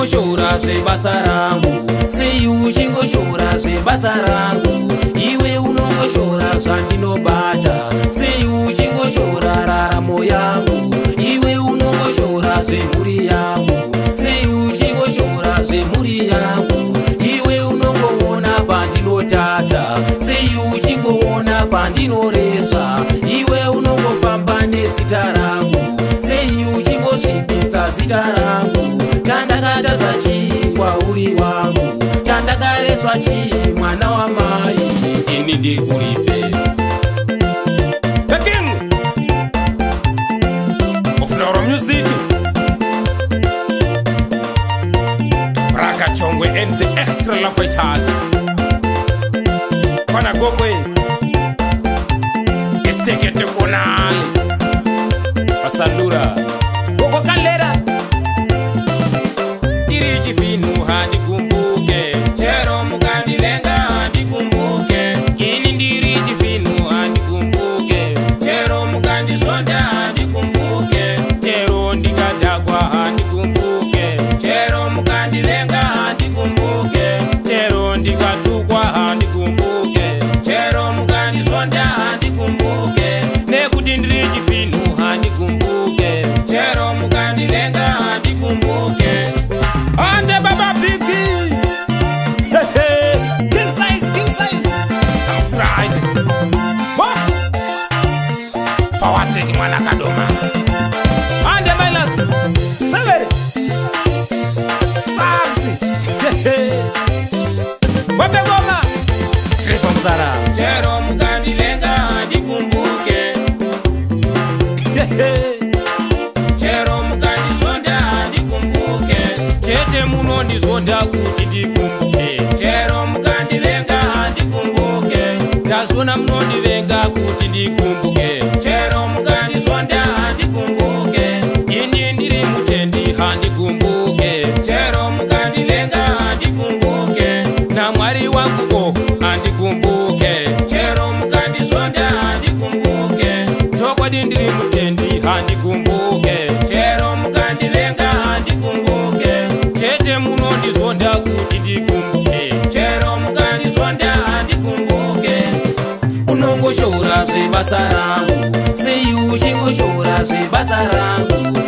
unongoshora zvebasa rangu, sei uchingoshora zvebasa rangu. Iwe unongoshora zvandinobata, sei uchingoshora raramo yangu. Iwe unongoshora zvemhuri yangu, sei uchingoshora zvemhuri yangu. Iwe unongoona pandinotadza, sei uchingoona pandinorezva. Iwe unongofamba nezita rangu, sei uchingosvibisa zita rangu. Chandakatadza chii kwauri wangu, chandakareswa chii mwana wamai, ini ndiuripe. The king of Noro music, KACHONGWE and the extra love fighters. Fana gokwe estekete konale Pasandura Goko kalera Ndiri Chifinhu handikumbuke, chero mukandivenga handikumbuke. Ini ndiri Chifinhu handikumbuke, chero mukandizonda handikumbuke. Chero ndikadhakwa handikumbuke, chero mukandivenga handikumbuke. Chero ndikatukwa handikumbuke, chero mukandizonda handikumbuke. Nekuti ndiri Chifinhu handikumbuke, chero mukandivenga handikumbuke. Ande baba bigi, king size, I'm right. Power take mwana kadoma. Ande my last, seven, Samsi, wape goma, Chifinhu Mzara. Chero mukandivenga handikumbuke, chero mukandizonda handikumbuke. Chete munondizonda kuti ndikumbuke, chero mukandivenga handikumbuke. Ndazona munondivenga kuti ndikumbuke, chero mukandizonda handikumbuke. Ini ndiri mutendi handikumbuke, chero mukandivenga handikumbuke. Namwari wangu handikumbuke, chero mukandizonda handikumbuke. Chokwadi ndiri mutendi handikumbuke, chero mukandivenga handikumbuke. Chete munondizonda kuti ndikumbuke, chero mukandizonda handikumbuke. Unongoshora zvebasa rangu, sei uchingoshora zvebasa rangu.